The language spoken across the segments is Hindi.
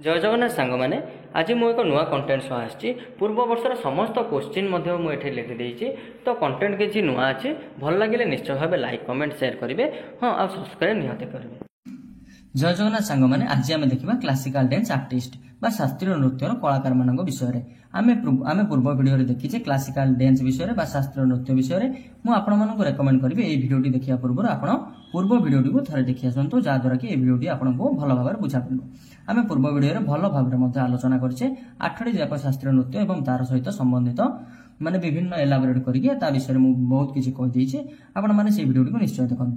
जय जगन्नाथ सांग मैंने आज मुझे एक नुआ कंटेंट सह आसी पूर्व वर्षर समस्त क्वेश्चन मुझे लिखिदे तो कंटेंट किसी नुआ अच्छे भल लगे निश्चय भाव लाइक कमेंट शेयर करेंगे हाँ आ सब्सक्राइब निहत करेंगे। जय जगन्नाथ सांग मैंने आज आम देखा क्लासिकल डांस आर्टिस्ट बा शास्त्रीय नृत्यर कलाकार मान विषय आमे पूर्व वीडियो देखीचे क्लासिकल डांस विषय बा शास्त्रीय नृत्य विषय मुझे रेकमेंड करी ये भिडियोटी देखा पूर्व आप पूर्व भिडियोटी को थे देखी आसतु जहाँद्वारा कि भिडियोटी आपको भल भाव बुझा पड़ो। आम पूर्व भिडियो भल भाव आलोचना करें 8टी जाक शास्त्रीय नृत्य और तार सहित संबंधित माने विभिन्न एलाबोरेट करके विषय में बहुत किसी कहीदे आपण मैंने से भिडियोटी को निश्चय देखूँ।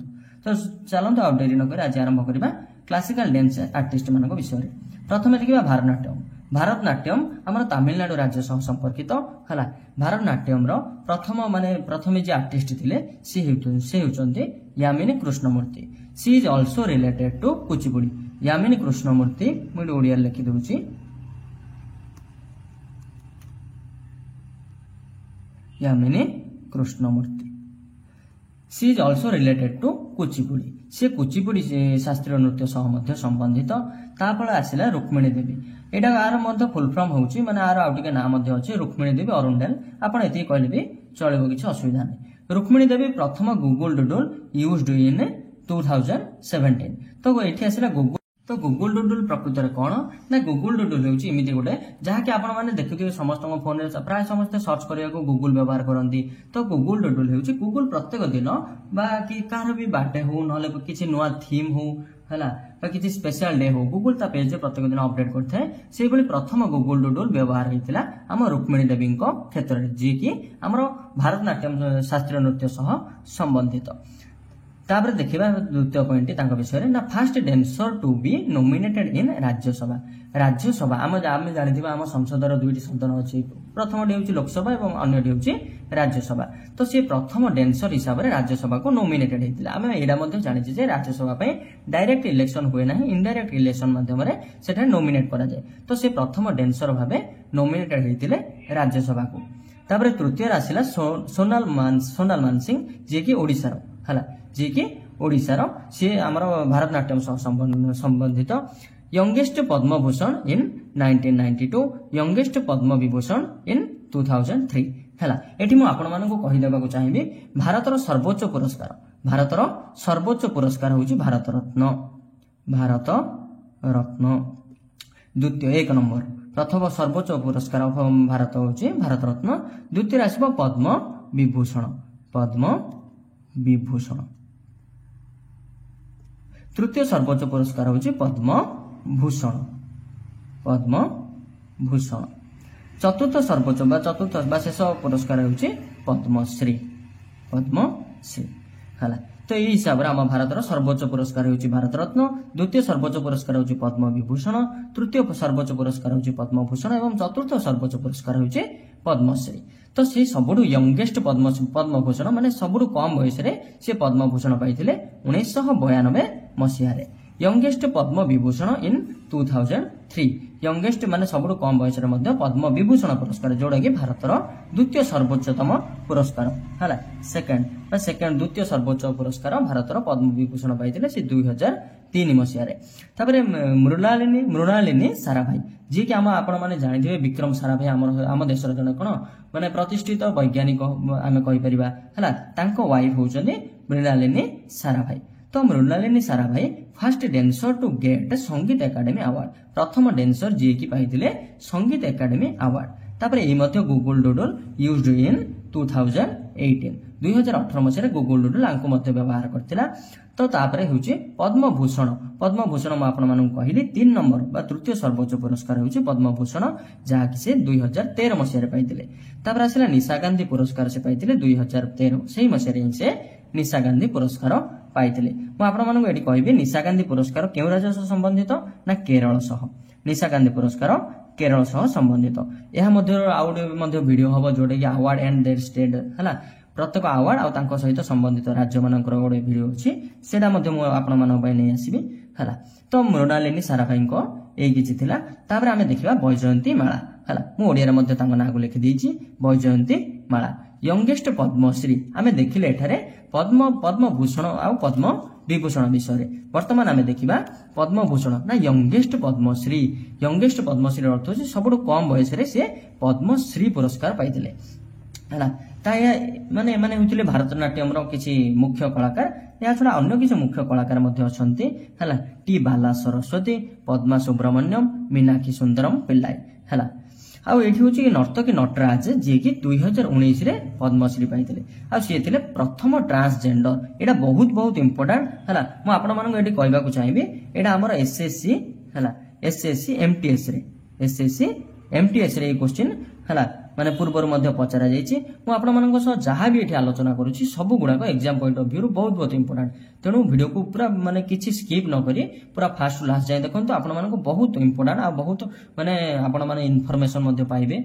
तो चलते आउ डेरी नक आज आरंभ करवा क्लासिकल डांस आर्टिस्ट मान विषय। प्रथम देखा भारतनाट्यम। भारतनाट्यम आम तमिलनाडु राज्य सह संपर्कित है। भारतनाट्यम प्रथम जे आर्टिस्ट थे सी होती Yamini Krishnamurthy. She is also related to Kuchipudi. Yamini Krishnamurthy मुझे ओडिया लिखि दूची Yamini Krishnamurthy. She is also related to Kuchipudi. She Kuchipudi शास्त्रीय नृत्य सह संबंधित। तापर आसला रुक्मिणी देवी। एटा आर फुल फॉर्म होची माने आर आउटिके नाम अच्छे रुक्मिणी देवी अरुंडेल। आपण एति कहले भी चलिबो किछि असुविधा नहीं। रुक्मिणी देवी प्रथम गूगल डुडल यूज्ड इन 2017। तो एठी आसला गूगल। तो गूगल डुडल प्रकृत में कौन ना गूगल डुडल होची एमिति गोटे जहाँकि आपण माने देखुथिबे समस्त फोन रे प्राय समस्त सर्च करिया को गूगल व्यवहार करंती। तो गूगल डुडल होची गूगल प्रत्येक दिन बा कि कार भी बर्थडे हो नले किछि नुआ थीम हो हैला बा किछि स्पेशल डे हो गूगल ता पेज रे प्रत्येक दिन अपडेट करथाय। सेहि भली प्रथम गूगल डुडल व्यवहार हेतिला हम रुक्मिणी देवी को क्षेत्र रे जे कि हमर भारतनाट्यम शास्त्रीय नृत्य सह संबंधित। तापर देखिबा द्वितीय पॉइंट तांका विषय ना first dancer to be nominated in Rajya Sabha. Rajya Sabha आम जानिथिबा आम संसदर दुईटी सदन अछि। प्रथम होची लोकसभा और अन्यटी होची राज्यसभा। तो से प्रथम डांसर हिसाब से राज्यसभा को नॉमिनेटेड हेतिला। आम एडा मध्ये जानिछि जे राज्यसभा पे डायरेक्ट इलेक्शन हुए नाही इनडायरेक्ट इलेक्शन माध्यम रे सेटा नॉमिनेट करा जाय। तो से प्रथम डांसर भाबे नॉमिनेटेड हेतिले राज्यसभा को। तापर तृतीय आसिला सोनाल मानसिंह जे कि ओडिसा रो हला जे कि ओडिसा रो से हमर भारतनाट्यम सह संबंधित। यंगेस्ट पद्मभूषण इन 1992 यंगेस्ट पद्मविभूषण इन 2003 हैला। एठी मु आपण मानकु कहि देबा को चाहिबी भारतर सर्वोच्च पुरस्कार होची भारत रत्न। भारत रत्न द्वितीय 1 नंबर प्रथम सर्वोच्च पुरस्कार भारत होची भारत रत्न। द्वितीय आसीबो पद्म विभूषण। तृतीय सर्वोच्च पुरस्कार होची पद्म भूषण। चतुर्थ सर्वोच्च बा शेष पुरस्कार होची पद्मश्री हला। तो यही हिसाब से आम भारतर सर्वोच्च पुरस्कार होची भारत रत्न। द्वितीय सर्वोच्च पुरस्कार होची पद्म विभूषण। तृतीय सर्वोच्च पुरस्कार होची पद्मभूषण और चतुर्थ सर्वोच्च पुरस्कार होची पद्मश्री। तो से सबुठु यंगेस्ट पद्मभूषण माने सबुठु कम बयस रे से पद्मभूषण पाइथिले 1992 मसीहा रे। यंगेस्ट पद्म विभूषण इन 2003 यंगेस्ट माने सबुठु कम बयस रे मध्ये पद्म विभूषण पुरस्कार जोड़ा कि भारतर द्वितीय सर्वोच्चतम पुरस्कार हला। सेकंड द्वितीय सर्वोच्च पुरस्कार भारतर पद्म विभूषण पाइथिले से 2003 मसीहा रे। तापरे मृणालिनी साराभाई जी कि आपण माने जानिथिबे विक्रम साराभाई आम देशर जने कोन माने प्रतिष्ठित वैज्ञानिक आमे कहि परिबा हला। तांको वाइफ होचने मृणालिनी साराभाई। तो Mrinalini Sarabhai first dancer to get Sangeet academy award प्रथम डांसर जी कि पाइथिले संगीत एकेडमी अवार्ड। तापर एई मध्ये गूगल डुडल यूज्ड इन 2018 मसीह गूगल डुडल आंको मध्ये व्यवहार करथिला। तो तापरे होची पद्मभूषण मु आपण मानकु कहिली 3 नंबर बा तृतीय सर्वोच्च पुरस्कार होची पद्मभूषण जहा कि से 2013 मसीह रे पाइथिले। तापर आसिला निशा गांधी पुरस्कार से पाइथिले 2013 सेही मसीह रे से निशा गांधी पुरस्कार पाइथिले। मु आपण मानकु एठी कहबी निशा गांधी पुरस्कार केउ राज्य सह संबंधित ना केरल सह। निशा गांधी पुरस्कार केरल सह संबंधित। एहा मध्ये आउट मध्ये वीडियो हबो जोडे कि अवार्ड एंड देयर स्टेट हला प्रत्येक अवार्ड आ तांको सहित संबंधित राज्य मानकर गोटे वीडियो अछि सेटा मध्ये मु आपण मानक पय नै आसीबी हला। तो मृणालिनी साराभाई को एई किछि थिला। तापर आमे देखिबा बैजयंती माला हला। मु ओडिया रे मध्ये तांको नागु लिखि देछि बैजयंती माला। यंगेस्ट पद्मश्री आमे देखिले एठारे पद्मभूषण आ पद्म विभूषण विषय बर्तमान आम देखा पद्मभूषण ना यंगेस्ट पद्मश्री यंगेस्ट पद्मश्री अर्थ होची सबुठु कम बयस रे से पद्मश्री पुरस्कार पाइथिले हैला माने माने होतिले भारतनाट्यम रो किछि मुख्य कलाकार या छडा अन्य किछि मुख्य कलाकार मध्ये अछंती हैला टी बाला सरस्वती पद्मा सुब्रमण्यम मीनाक्षी सुंदरम पिल्लाई हैला आउ एठी होची नर्तकी नटराज जे कि 2019 रे पद्मश्री पाइथिले आ से थिले प्रथम ट्रांसजेंडर एटा बहुत बहुत इंपोर्टेंट हैला मु आपण मानन एठी कहबा को चाहिबे एटा हमर एसएससी हैला एसएससी एमटीएस रे क्वेश्चन हैला माने पूर्वर मध्य पचरा जाइछि मु आपण मानन सह जहा भी एठी आलोचना करूछि सब गुडा को एग्जाम पॉइंट ऑफ व्यू बहुत बहुत इंपोर्टेंट तेणु वीडियो को पूरा माने किछि स्किप न करी पूरा फास्ट टू लास्ट जाय देखंतु आपण मानन को बहुत इंपोर्टेंट आ बहुत माने आपण माने इन्फॉर्मेशन मध्य पाइबे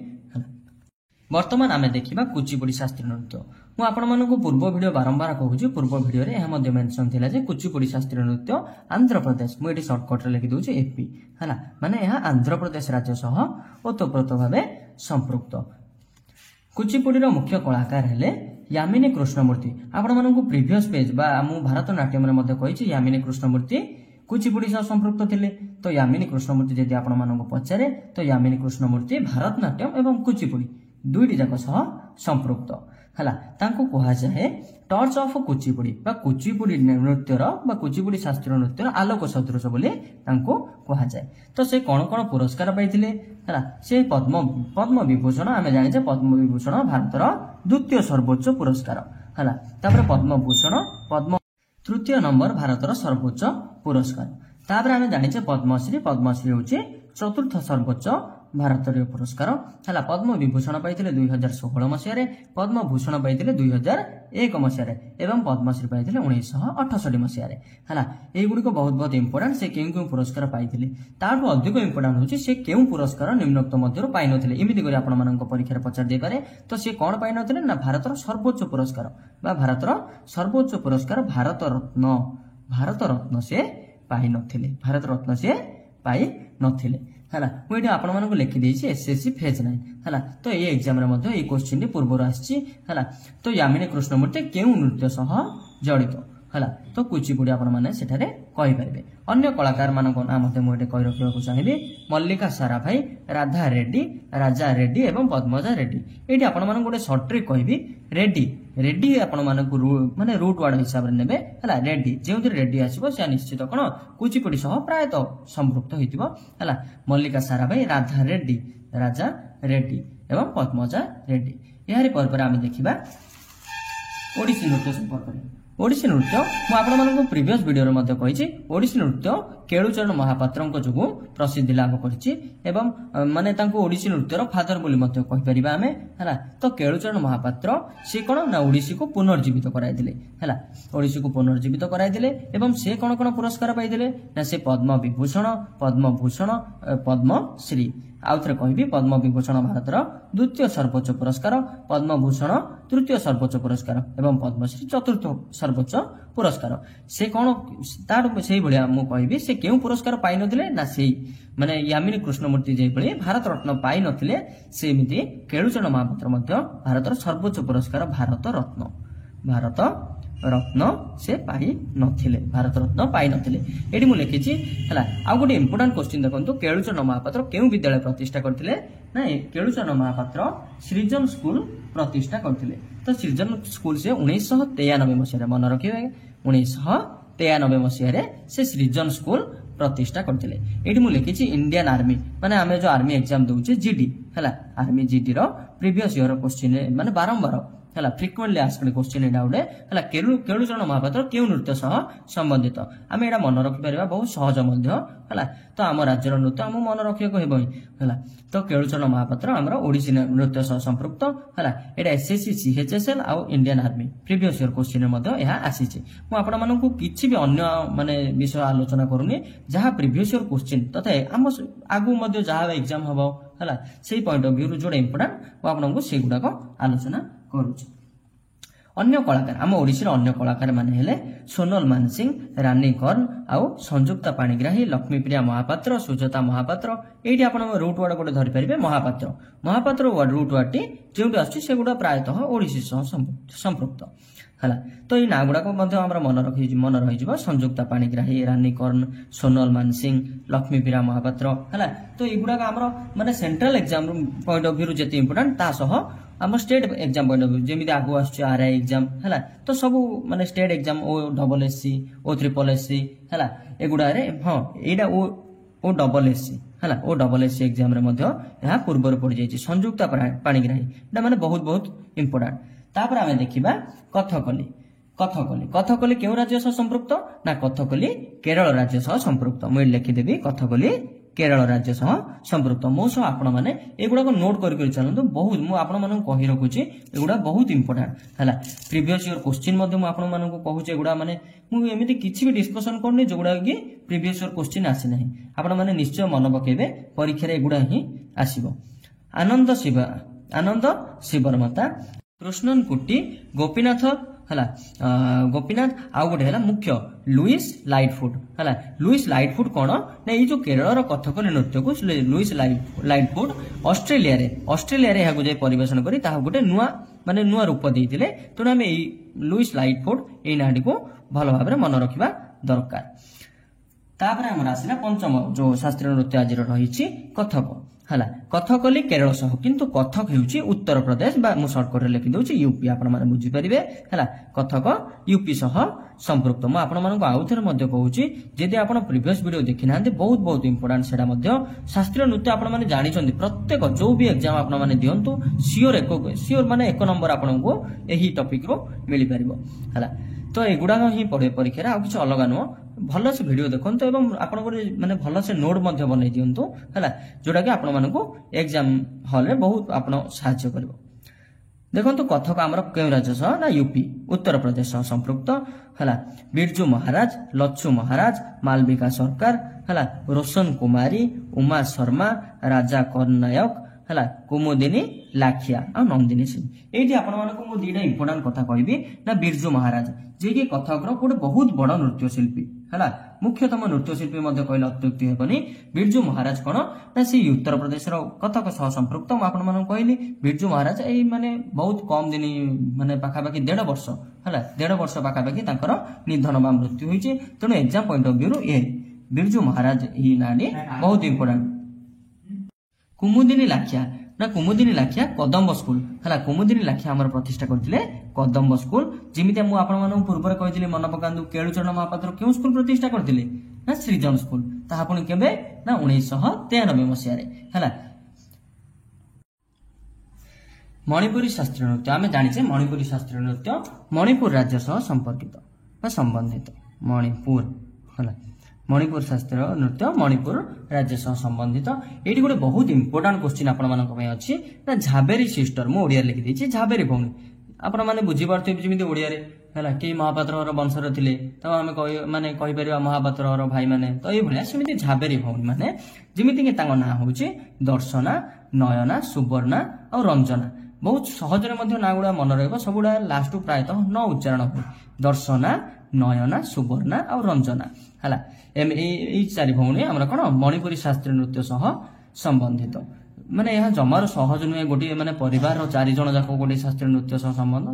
वर्तमान आमे देखिबा कुचिपुडी शास्त्रीय नृत्य मु आपण मानन को पूर्व वीडियो बारंबार कहूछि पूर्व वीडियो रे एहा मध्य मेंशन थिला जे कुचिपुडी शास्त्रीय नृत्य आंध्र प्रदेश मु एठी शॉर्टकट रे लिखि दोछि एपी हला माने एहा आंध्र प्रदेश राज्य सह ओतप्रोत भाबे संपृक्त कुचिपुडी रो मुख्य कलाकार हेले यामिनी कृष्णमूर्ति आपण मानन को प्रीवियस पेज बा मु भारतनाट्यम रे मध्य कहिछि यामिनी कृष्णमूर्ति कुचिपुडी सह संपृक्त थिले तो यामिनी कृष्णमूर्ति जदि आपण मानन को पचारे तो यामिनी कृष्णमूर्ति भारतनाट्यम एवं कुचिपुडी दुईटी जाक सह संपृक्त हला तांको कहा जाए टर्च ऑफ कुचिपुडी बा कुचिपुडी नृत्यर बा कुचिपुडी शास्त्रीय नृत्यर आलोक सदृश बोले तांको कहा जाए तो से कोन कोन पुरस्कार पाइथिले हला से पद्म विभूषण आमे जानि जे पद्म विभूषण भारतर द्वितीय सर्वोच्च पुरस्कार हला तापर पद्मभूषण पद्म तृतीय नंबर भारतर सर्वोच्च पुरस्कार तापर आमे जानि जे पद्मश्री होची चतुर्थ सर्वोच्च भारतीय पुरस्कार हला पद्म विभूषण पाइथिले 2016 मसिया रे पद्मभूषण पाइथिले 2001 मसिया रे एवं पद्मश्री पाइथिले 1968 मसिया रे हला एई गुडी को बहुत बहुत इंपोर्टेंट से केउ पुरस्कार पाइथिले ताठो अधिक इंपोर्टेंट होची से केउ पुरस्कार निम्नोक्त मध्यरो पाइ नथिले एमिति करी आपण मानक परीक्षा रे पचार दे पारे तो से कोन पाइ नथिले ना भारतर सर्वोच्च पुरस्कार बा भारतर सर्वोच्च पुरस्कार भारत रत्न से पाइ नथिले भारत रत्न से पाइ नथिले हला मु एठी आपण मानक लिखि देछि एसएससी फेज 9 हला तो ए एग्जाम रे मध्ये ए क्वेश्चन रे पूर्वर आछि हला तो यामिनी कृष्णमूर्ति केउ नृत्य सह जडित हला तो कुचिपुडी आपण माने सेठारे कहि परिबे अन्य कलाकार मानक नाम मध्ये मु एठी कहि रखिबा को चाहिबे मल्लिका साराभाई राधा रेड्डी राजा रेड्डी एवं पद्मजा रेड्डी एठी आपण मानक गोटे शॉर्ट ट्रिक कहिबी रेड्डी आपण मानक माने रूट वर्ड हिसाब रे नेबे हला रेड्डी जेउति रेड्डी आसीबो से निश्चित कोन कुचिपुडी सह प्रायत संपृक्त होइतिबो हला मल्लिका साराभाई राधा रेड्डी राजा रेड्डी एवं पद्मजा रेड्डी यारि पर आमे देखिबा ओडिसी नृत्य संपर्क ओडिसी नृत्य मु आपण मानक प्रीवियस वीडियो रे मध्ये कहिछि ओडिसी नृत्य केळुचरण महापात्रଙ୍କ जोगु प्रसिद्धि लाभ करछि एवं माने तांको ओडिसी नृत्यर फादर बोली मध्ये कहि परिबा हमें हला तो केळुचरण महापात्र से कोन ना ओडिसी को पुनर्जीवित कराइ दिले हला ओडिसी को पुनर्जीवित कराइ दिले एवं से कोन कोन पुरस्कार पाइ दिले ना से पद्म विभूषण पद्मभूषण पद्मश्री आउथरे कहबी पद्म विभूषण भारतर द्वितीय सर्वोच्च पुरस्कार पद्मभूषण तृतीय सर्वोच्च पुरस्कार एवं पद्मश्री चतुर्थ सर्वोच्च पुरस्कार से कोन तार सेही भलिया मु कहबी से केउ पुरस्कार पाइ नथिले ना सेही माने यामिनी कृष्णमूर्ति जे भली भारत रत्न पाइ नथिले सेमिति केळुचरण महापात्र मध्ये भारतर सर्वोच्च पुरस्कार भारत रत्न से पाई नथिले भारत रत्न पाई नथिले एडी मु लिखिछि हला आ गोटे इंपोर्टेंट क्वेश्चन देखंतु केळुचरण महापात्र केउ विद्यालय प्रतिष्ठा करथिले ना केळुचरण महापात्र सृजन स्कूल प्रतिष्ठा करथिले तो सृजन स्कूल से 1993 मसिया मन रखिबे 1993 मसिया रे से सृजन स्कूल प्रतिष्ठा करथिले एडी मु लिखिछि इंडियन आर्मी माने आमे जो आर्मी एग्जाम दोउचे जीडी हला आर्मी जीडी रो प्रीवियस ईयर क्वेश्चन माने बारंबार हला फ्रिक्वेंटली आस्क्ड क्वेश्चन एडा उडे हला केळुचरण महापात्र केउ नृत्य सह संबंधित आमे एडा मन रखि परिबा बहुत सहज मध्य हला तो आम राज्यर नृत्य आम मन रखिया को हेबई हला तो केळुचरण महापात्र हमर ओडिसी नृत्य सह संपृक्त हला एडा एसएससी सीएचएसएल आ Indian army previous year question मध्य एहा आसीचे मु आपण मानकु किछि भी अन्य माने विषय आलोचना करूनी जहा प्रीवियस ईयर क्वेश्चन तथा आम आगु मध्य जहा एग्जाम हबो हला सेही पॉइंट ऑफ व्यू रु जोडा इंपोर्टेंट मु आपनकु सेगुडा को आलोचना करूची अन्य कलाकार आम ओडिसी अन्य कलाकार माने हेले सोनल मानसिंह रानी कर्ण आउ संयुक्ता पाणिग्राही लक्ष्मीप्रिया महापात्र सुजाता महापात्र एठी आपण रूट वर्ड गोटे धरि परिबे महापात्र रूट वर्ड टी जेउटी आछि सेगुडा प्रायतः ओडिसी सह संपृक्त ହେଲା। ତ ଏଇ ନାଁ ଗୁଡାକ ମଧ୍ୟ ଆମର ମନେ ରହିଯିବ। ସଂଯୁକ୍ତା ପାଣିଗ୍ରାହୀ, ରାନୀ କର୍ଣ୍ଣ, ସୋନଲ ମାନସିଂ, ଲକ୍ଷ୍ମୀବୀରା ମହାପାତ୍ର ହେଲା। ତ ଏଇଗୁଡାକ ଆମର ମାନେ central exam point of view ଯେତେ ଇମ୍ପୋର୍ଟାଣ୍ଟ ତା ସହ ଆମ state exam point of view ଯେମିତି ଆଗକୁ ଆସୁଛି RI ଏକ୍ଜାମ ହେଲା। ତ ସବୁ ମାନେ ଷ୍ଟେଟ୍ ଏକ୍ଜାମ OSSC, OSSC ହେଲା, ଏଗୁଡାରେ ହଁ ଏଇଟା OSSC ହେଲା, OSSC ଏକ୍ଜାମ ରେ ମଧ୍ୟ ଏହା ପୂର୍ବରୁ ପଡିଯାଇଛି। ସଂଯୁକ୍ତା ପାଣିଗ୍ରାହୀ ଏଟା ମାନେ ବହୁତ ଇମ୍ପୋର୍ଟାଣ୍ଟ। ତାପରେ ଆମେ ଦେଖିବା କଥକଲି। କଥକଲି କେଉଁ ରାଜ୍ୟ ସହ ସମ୍ପୃକ୍ତ? ନା କଥକଲି କେରଳ ରାଜ୍ୟ ସହ ସମ୍ପୃକ୍ତ। ମୁଁ ଲେଖିଦେବି କଥକଲି କେରଳ ରାଜ୍ୟ ସହ ସମ୍ପୃକ୍ତ। ମୋ ସହ ଆପଣ ମାନେ ଏଗୁଡାକ ନୋଟ କରି ଚାଲନ୍ତୁ। ବହୁତ ମୁଁ ଆପଣ ମାନଙ୍କୁ କହି ରଖୁଛି, ଏଗୁଡା ବହୁତ ଇମ୍ପୋର୍ଟାଣ୍ଟ ହେଲା। ପ୍ରିଭିୟସ ଇୟର କ୍ୱେଶ୍ଚିନ୍ ମଧ୍ୟ ମୁଁ ଆପଣ ମାନଙ୍କୁ କହୁଛି। ଏଗୁଡା ମାନେ ମୁଁ ଏମିତି କିଛି ବି ଡିସ୍କସନ କରୁନି ଯୋଉଗୁଡା କି ପ୍ରିଭିୟସ ଇୟର କ୍ୱେଶ୍ଚିନ୍ ଆସିନାହିଁ। ଆପଣ ମାନେ ନିଶ୍ଚୟ ମନେ ପକେଇବେ, ପରୀକ୍ଷାରେ ଏଗୁଡା ହିଁ ଆସିବ। ଆନନ୍ଦ ଶିବରମତା, କୃଷ୍ଣନ କୁଟି, ଗୋପୀନାଥ ହେଲା, ଗୋପୀନାଥ ଆଉ ଗୋଟେ ହେଲା ମୁଖ୍ୟ ଲୁଇସ୍ ଲାଇଟଫୁଟ ହେଲା। ଲୁଇସ୍ ଲାଇଟଫୁଟ କଣ ନା ଏଇ ଯୋଉ କେରଳର କଥକଲି ନୃତ୍ୟକୁ ଲୁଇସ୍ ଲାଇଟଫୁଟ ଅଷ୍ଟ୍ରେଲିଆରେ ଏହାକୁ ଯାଇ ପରିବେଷଣ କରି ତାହା ଗୋଟେ ନୂଆ ରୂପ ଦେଇଥିଲେ। ତେଣୁ ଆମେ ଏଇ ଲୁଇସ୍ ଲାଇଟଫୁଟ ଏଇ ନାଁଟିକୁ ଭଲ ଭାବରେ ମନେ ରଖିବା ଦରକାର। ତାପରେ ଆମର ଆସିଲା ପଞ୍ଚମ ଯୋଉ ଶାସ୍ତ୍ରୀୟ ନୃତ୍ୟ ଆଜିର ରହିଛି କଥକ ହେଲା। କଥକଲି କେରଳ ସହ, କିନ୍ତୁ କଥକ ହେଉଛି ଉତ୍ତରପ୍ରଦେଶ ବା ମୁଁ ସର୍ଟକଟରେ ଲେଖିଦେଉଛି UP, ଆପଣ ମାନେ ବୁଝିପାରିବେ ହେଲା। କଥକ UP ସହ ସମ୍ପୃକ୍ତ। ମୁଁ ଆପଣମାନଙ୍କୁ ଆଉ ଥରେ ମଧ୍ୟ କହୁଛି, ଯଦି ଆପଣ ପ୍ରିଭିୟସ ଭିଡିଓ ଦେଖିନାହାନ୍ତି ବହୁତ ଇମ୍ପୋର୍ଟାଣ୍ଟ ସେଟା ମଧ୍ୟ। ଶାସ୍ତ୍ରୀୟ ନୃତ୍ୟ ଆପଣ ମାନେ ଜାଣିଛନ୍ତି, ପ୍ରତ୍ୟେକ ଯୋଉ ବି ଏକ୍ଜାମ ଆପଣ ମାନେ ଦିଅନ୍ତୁ ସିଓର ମାନେ 1 ନମ୍ବର ଆପଣଙ୍କୁ ଏହି ଟପିକ ରୁ ମିଳିପାରିବ ହେଲା। ତ ଏଗୁଡାକ ହିଁ ପଡେ ପରୀକ୍ଷାରେ, ଆଉ କିଛି ଅଲଗା ନୁହଁ। ଭଲସେ ଭିଡିଓ ଦେଖନ୍ତୁ ଏବଂ ଆପଣଙ୍କର ମାନେ ଭଲସେ ନୋଟ ମଧ୍ୟ ବନେଇ ଦିଅନ୍ତୁ ହେଲା, ଯୋଉଟା କି ଆପଣ ମାନଙ୍କୁ ଏକ୍ଜାମ ହଲରେ ବହୁତ ଆପଣ ସାହାଯ୍ୟ କରିବ। ଦେଖନ୍ତୁ କଥକ ଆମର କେଉଁ ରାଜ୍ୟ ସହ ନା UP ଉତ୍ତରପ୍ରଦେଶ ସହ ସମ୍ପୃକ୍ତ ହେଲା। ବିରଜୁ ମହାରାଜ, ଲଛୁ ମହାରାଜ, ମାଲବିକା ସରକାର ହେଲା, ରୋଶନ କୁମାରୀ, ଉମା ଶର୍ମା, ରାଜା କରନାୟକ ହେଲା, କୁମୁଦିନୀ ଲାଖିଆ ଆଉ ନନ୍ଦିନୀ ସିଂ। ଏଇଠି ଆପଣ ମାନଙ୍କୁ ମୁଁ ଦିଟା ଇମ୍ପୋର୍ଟାଣ୍ଟ କଥା କହିବି ନା ବିରଜୁ ମହାରାଜ ଯିଏକି କଥକର ଗୋଟେ ବହୁତ ବଡ ନୃତ୍ୟଶିଳ୍ପୀ ହେଲା, ମୁଖ୍ୟତମ ନୃତ୍ୟଶିଳ୍ପୀ ମଧ୍ୟ କହିଲେ ଅତ୍ୟୁକ୍ତି ହେବନି। ବିରଜୁ ମହାରାଜ କଣ ନା ସେ ଉତ୍ତରପ୍ରଦେଶର କଥକ ସହ ସମ୍ପୃକ୍ତ। ମୁଁ ଆପଣ ମାନଙ୍କୁ କହିଲି ବିରଜୁ ମହାରାଜ ଏଇ ମାନେ ବହୁତ କମ ଦିନ ମାନେ ପାଖାପାଖି 1.5 ବର୍ଷ ହେଲା, 1.5 ବର୍ଷ ପାଖାପାଖି ତାଙ୍କର ନିଧନ ବା ମୃତ୍ୟୁ ହୋଇଛି। ତେଣୁ ଏକ୍ଜାମ ପଏଣ୍ଟ ଅଫ ଭ୍ୟୁରୁ ବିରଜୁ ମହାରାଜ ଏହି ନାଁଟି ବହୁତ ଇମ୍ପୋର୍ଟାଣ୍ଟ। କୁମୁଦିନୀ ଲାଖିଆ ନା କୁମୁଦିନୀ ଲାଖିଆ କଦମ୍ବ ସ୍କୁଲ ହେଲା। କୁମୁଦିନୀ ଲାଖିଆ ଆମର ପ୍ରତିଷ୍ଠା କରିଥିଲେ କଦମ୍ବ ସ୍କୁଲ। ଯେମିତି ମୁଁ ଆପଣମାନଙ୍କୁ ପୂର୍ବରେ କହିଥିଲି, ମନେ ପକାନ୍ତୁ, କେଳୁଚରଣ ମହାପାତ୍ର କେଉଁ ସ୍କୁଲ ପ୍ରତିଷ୍ଠା କରିଥିଲେ ନା ଶ୍ରୀଜନ ସ୍କୁଲ। ତାହା ପୁଣି କେବେ ନା 1993 ମସିହାରେ ହେଲା। ମଣିପୁରୀ ଶାସ୍ତ୍ରୀୟ ନୃତ୍ୟ ଆମେ ଜାଣିଛେ, ମଣିପୁରୀ ଶାସ୍ତ୍ରୀୟ ନୃତ୍ୟ ମଣିପୁର ରାଜ୍ୟ ସହ ସମ୍ପର୍କିତ ବା ସମ୍ବନ୍ଧିତ। ମଣିପୁର ହେଲା, ମଣିପୁର ଶାସ୍ତ୍ରୀୟ ନୃତ୍ୟ ମଣିପୁର ରାଜ୍ୟ ସହ ସମ୍ବନ୍ଧିତ। ଏଇଠି ଗୋଟେ ବହୁତ ଇମ୍ପୋର୍ଟାଣ୍ଟ କ୍ୱେଶ୍ଚିନ୍ ଆପଣମାନଙ୍କ ପାଇଁ ଅଛି ନା ଝାବେରୀ ସିଷ୍ଟର। ମୁଁ ଓଡ଼ିଆରେ ଲେଖିଦେଇଛି ଝାବେରୀ ଭଉଣୀ। ଆପଣ ମାନେ ବୁଝିପାରୁଥିବେ ଯେମିତି ଓଡ଼ିଆରେ ହେଲା, କେହି ମହାପାତ୍ରର ବଂଶର ଥିଲେ ତ ଆମେ କହିପାରିବା ମହାପାତ୍ରର ଭାଇମାନେ, ତ ଏଇଭଳିଆ ସେମିତି ଝାବେରୀ ଭଉଣୀ ମାନେ ଯେମିତିକି ତାଙ୍କ ନାଁ ହଉଛି ଦର୍ଶନା, ନୟନା, ସୁବର୍ଣ୍ଣା ଆଉ ରଞ୍ଜନା। ବହୁତ ସହଜରେ ମଧ୍ୟ ନାଁ ଗୁଡା ମନେ ରହିବ, ସବୁଗୁଡା ଲାଷ୍ଟକୁ ପ୍ରାୟତଃ ନ ଉଚ୍ଚାରଣ ହୁଏ। ଦର୍ଶନା, ନୟନା, ସୁବର୍ଣ୍ଣା ଆଉ ରଞ୍ଜନା ହେଲା। ଏଇ 4 ଭଉଣୀ ଆମର କଣ ମଣିପୁରୀ ଶାସ୍ତ୍ରୀୟ ନୃତ୍ୟ ସହ ସମ୍ବନ୍ଧିତ। ମାନେ ଏହା ଜମାରୁ ସହଜ ନୁହେଁ, ଗୋଟିଏ ମାନେ ପରିବାରର 4 ଜଣ ଯାକ ଗୋଟିଏ ଶାସ୍ତ୍ରୀୟ ନୃତ୍ୟ ସହ ସମ୍ବନ୍ଧ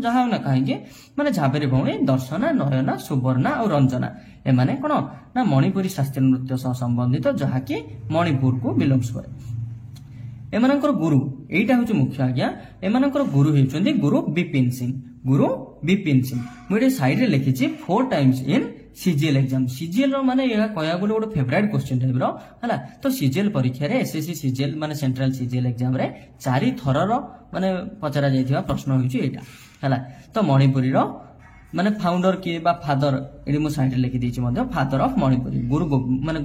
ଯାହା ନା କାହିଁକି ମାନେ ଝାବେରୀ ଭଉଣୀ ଦର୍ଶନା, ନୟନା, ସୁବର୍ଣ୍ଣା ଆଉ ରଞ୍ଜନା ଏମାନେ କଣ ନା ମଣିପୁରୀ ଶାସ୍ତ୍ରୀୟ ନୃତ୍ୟ ସହ ସମ୍ବନ୍ଧିତ, ଯାହାକି ମଣିପୁରକୁ ବିଲଙ୍ଗସ କରେ। ଏମାନଙ୍କର ଗୁରୁ ଏଇଟା ହଉଛି ମୁଖ୍ୟ ଆଜ୍ଞା, ଏମାନଙ୍କର ଗୁରୁ ହେଉଛନ୍ତି ଗୁରୁ ବିପିନ ସିଂ। ଗୁରୁ ବିପିନ ସିଂ ମୁଁ ଏଠି ସାଇଡରେ ଲେଖିଛି 4 times in CGL exam. CGL ର ମାନେ ଏହା କହିବାକୁ ଗଲେ ଗୋଟେ ଫେଭରାଇଟ କ୍ୱେଶ୍ଚିନ୍ ଟାଇପର ହେଲା। ତ CGL ପରୀକ୍ଷାରେ SSC CGL ମାନେ ସେଣ୍ଟ୍ରାଲ CGL ଏକ୍ଜାମରେ 4 ଥରର ମାନେ ପଚରା ଯାଇଥିବା ପ୍ରଶ୍ନ ହେଉଛି ଏଇଟା ହେଲା। ତ ମଣିପୁରୀର ମାନେ ଫାଉଣ୍ଡର କିଏ ବା ଫାଦର ଏଠି ମୁଁ ସାଇଡରେ ଲେଖିଦେଇଛି ମଧ୍ୟ, ଫାଦର ଅଫ ମଣିପୁରୀ।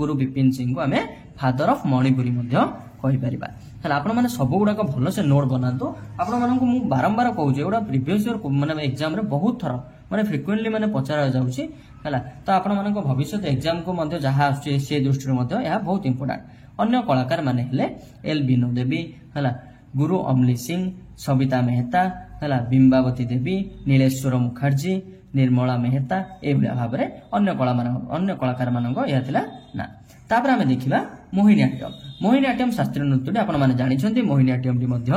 ଗୁରୁ ବିପିନ ସିଂଙ୍କୁ ଆମେ ଫାଦର ଅଫ ମଣିପୁରୀ ମଧ୍ୟ କହିପାରିବା ହେଲା। ଆପଣ ମାନେ ସବୁ ଗୁଡାକ ଭଲସେ ନୋଟ ବନାନ୍ତୁ। ଆପଣ ମାନଙ୍କୁ ମୁଁ ବାରମ୍ବାର କହୁଛି, ଏଗୁଡା ପ୍ରିଭିୟସ ଇୟର ମାନେ ଏକ୍ଜାମରେ ବହୁତ ଥର ମାନେ ଫ୍ରିକ୍ୱେଣ୍ଟଲି ମାନେ ପଚରା ଯାଉଛି ହେଲା। ତ ଆପଣ ମାନଙ୍କ ଭବିଷ୍ୟତ ଏକ୍ଜାମକୁ ମଧ୍ୟ ଯାହା ଆସୁଛି ସେ ଦୃଷ୍ଟିରୁ ମଧ୍ୟ ଏହା ବହୁତ ଇମ୍ପୋର୍ଟାଣ୍ଟ। ଅନ୍ୟ କଳାକାର ମାନେ ହେଲେ ଏଲ ବିନୋ ଦେବୀ ହେଲା, ଗୁରୁ ଅମଲି ସିଂ, ସବିତା ମେହେତା ହେଲା, ବିମ୍ବାବତୀ ଦେବୀ, ନୀଳେଶ୍ୱର ମୁଖାର୍ଜୀ, ନିର୍ମଳା ମେହେତା, ଏଇଭଳିଆ ଭାବରେ ଅନ୍ୟ କଳାକାର ମାନଙ୍କ ଏହା ଥିଲା ନା। ତାପରେ ଆମେ ଦେଖିବା ମୋହିନୀଆଟ୍ୟମ। ମୋହିନୀଆଟ୍ୟମ ଶାସ୍ତ୍ରୀୟ ନୃତ୍ୟଟି ଆପଣ ମାନେ ଜାଣିଛନ୍ତି, ମୋହିନୀଆଟ୍ୟମଟି ମଧ୍ୟ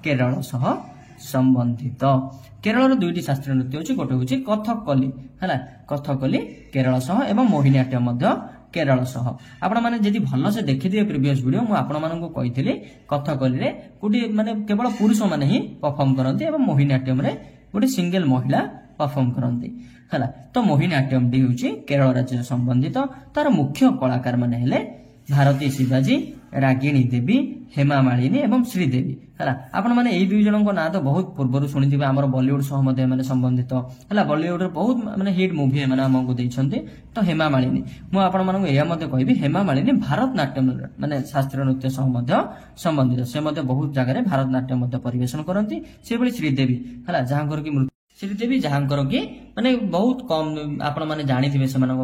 କେରଳ ସହ संबंधित केरल दुईटी शास्त्रीय नृत्य होची गोटे होची कथकली है कथकली केरल सह एवं मोहिनीअट्टम मध्य केरल सह आपण माने जदि भल से देखिथिबे प्रीवियस वीडियो मु आपण मानकु कहिथिली कथकली रे कोटी माने केवल पुरुष माने ही परफॉर्म करंती एवं मोहिनीअट्टम रे गोटे सिंगल महिला परफॉर्म करंती है तो मोहिनीअट्टम डी होची केरल राज्य संबंधित तार मुख्य कलाकार माने हेले भारती शिवाजी रागिणी देवी हेमा मालिनी एवं श्रीदेवी है आपण माने एई दुई जनक ना तो बहुत पूर्व शुणिथिबे हमर बॉलीवुड सह मध्ये माने संबंधित है बॉलीवुड रे बहुत माने हिट मूवी माने हमकु दैछन्ते तो हेमा मालिनी मु आपण मानकु एया मध्ये कहबी हेमा मालिनी भारतनाट्यम माने शास्त्रीय नृत्य सह मध्ये संबंधित से मध्ये बहुत जगह रे भारतनाट्यम मध्ये परिवेशन करंती से बली श्रीदेवी है जहां कर की श्रीदेवी जहांकर कि माने बहुत कम आपण माने जानिथिबे सेमानक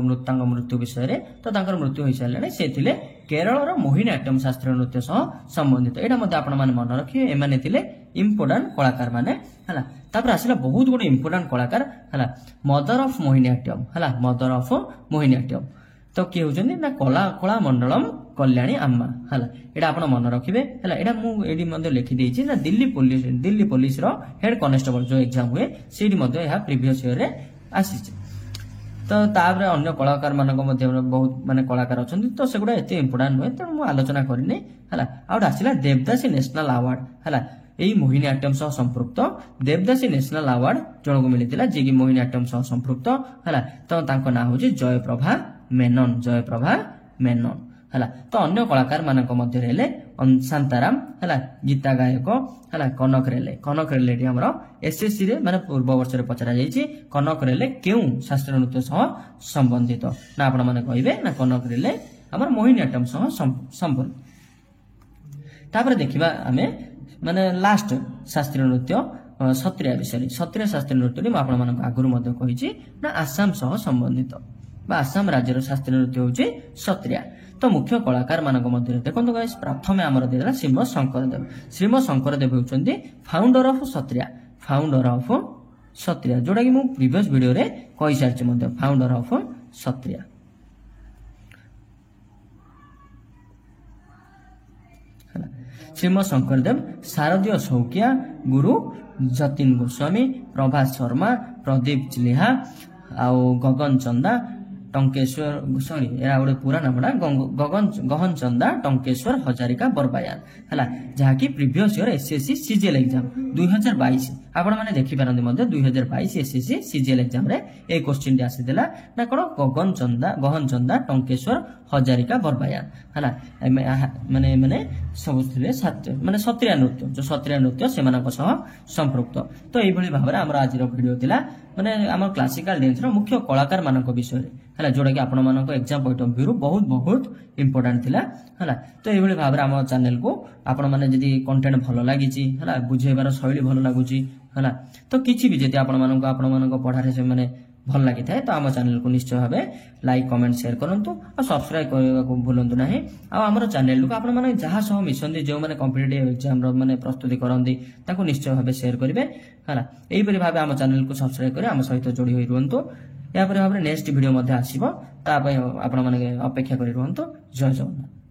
मृत्यु विषय रे तो तांकर मृत्यु होई सारले से थिले केरल रो मोहिनीअट्टम शास्त्रीय नृत्य सह संबंधित एटा मध्ये आपण माने मन रखिए एमाने थिले इंपोर्टेंट कलाकार माने हला तापर आसिला बहुत गुड इंपोर्टेंट कलाकार हला मदर ऑफ मोहिनीअट्टम हला मदर ऑफ मोहिनीअट्टम तो किए होचनी ना कला मंडलम कल्याणी अम्मा हला एटा आपण मन रखिबे हला एटा मु एडी मध्ये लिखि देछि ना दिल्ली पुलिस रो हेड कांस्टेबल जो एग्जाम हुए सेडी मध्ये यहा प्रीवियस ईयर रे आसीछि तो तापर अन्य कलाकार मानक मध्ये बहुत माने कलाकार अछन्ती तो सेगुडा एते इंपोर्टेंट होय त मु आलोचना करिने हला आउट आसिला देवदासी नेशनल अवार्ड हला एई मोहिनीअट्टम सह संपृक्त देवदासी नेशनल अवार्ड जनको मिलितिला जे कि मोहिनीअट्टम सह संपृक्त हला तो तांको ना होछि जयप्रभा मेनन हला तो अन्य कलाकार मानक मध्य रेले शांताराम हला गीता गायक हला कनक रेले हमर एसएससी रे माने पूर्व वर्ष रे पचरा जाईछि कनक रेले केउ शास्त्रीय नृत्य सह संबंधित ना आपण माने कहिबे ना कनक रेले हमर मोहिनीअट्टम सह संबंधित तापर देखिबा हमें माने लास्ट शास्त्रीय नृत्य सत्रिया विषय सत्रिया शास्त्रीय नृत्य म आपण मानक आगुरु मध्य कहिछि ना आसाम सह संबंधित बा आसाम राज्यर शास्त्रीय नृत्य होछि सत्रिया तो मुख्य कलाकार मानक मध्य देखंतु गाइस प्रथम हमर देला श्रीम शंकर देव होचंदी फाउंडर ऑफ सत्रिया जोडा कि मु प्रीवियस वीडियो रे कहि सारछि मध्य फाउंडर ऑफ सत्रिया श्रीम शंकर देव शारदीय सौकिया गुरु जतिन गोस्वामी प्रभात शर्मा प्रदीप चिलिहा आउ गगन चंदा टंकेश्वर सॉरी एरा गोटे पूरा नामडा गगन चंदा टंकेश्वर हजारिका बरबायान हला जहा कि previous year SSC CGL exam 2022 आपण माने देखि पारंदी मध्ये 2022 एसएससी सीजीएल एग्जाम रे ए क्वेश्चन डी आसीदेला ना कोन गगन चंदा टंकेश्वर हजारिका बरबायान हला माने सब थिले माने सत्रिया नृत्य सेमानक सह संपृक्त तो एई भली भाबरे हमर आजिर वीडियो थिला माने हमर क्लासिकल डांस रो मुख्य कलाकार मानक विषय रे हला जोडा कि आपण मानक एग्जाम पॉइंट ऑफ व्यू बहुत इंपोर्टेंट थिला हला तो एई भली भाबरे हमर चैनल को आपण माने जदी कंटेंट भलो लागिची हला बुझेबार शैली भलो लागुची हला तो किछि भी जदी आपण मानक पढारे से माने भल लागि थाए तो आम चैनल को निश्चय भाबे लाइक कमेंट शेयर करंतु और सब्सक्राइब करबा को भूलंतु नाही आ हमर चैनल को आपण माने जहा सह मिशन जे जो माने कॉम्पिटिटिव एग्जाम रो माने प्रस्तुति करंदी ताको निश्चय भाबे शेयर करिवे हला एई परि भाबे आम चैनल को सब्सक्राइब करे आम सहित जोडी होई रहंतु या परि भाबे नेक्स्ट वीडियो मध्ये आसीबो ता पय आपण माने अपेक्षा करि रहंतु जय जगन्नाथ।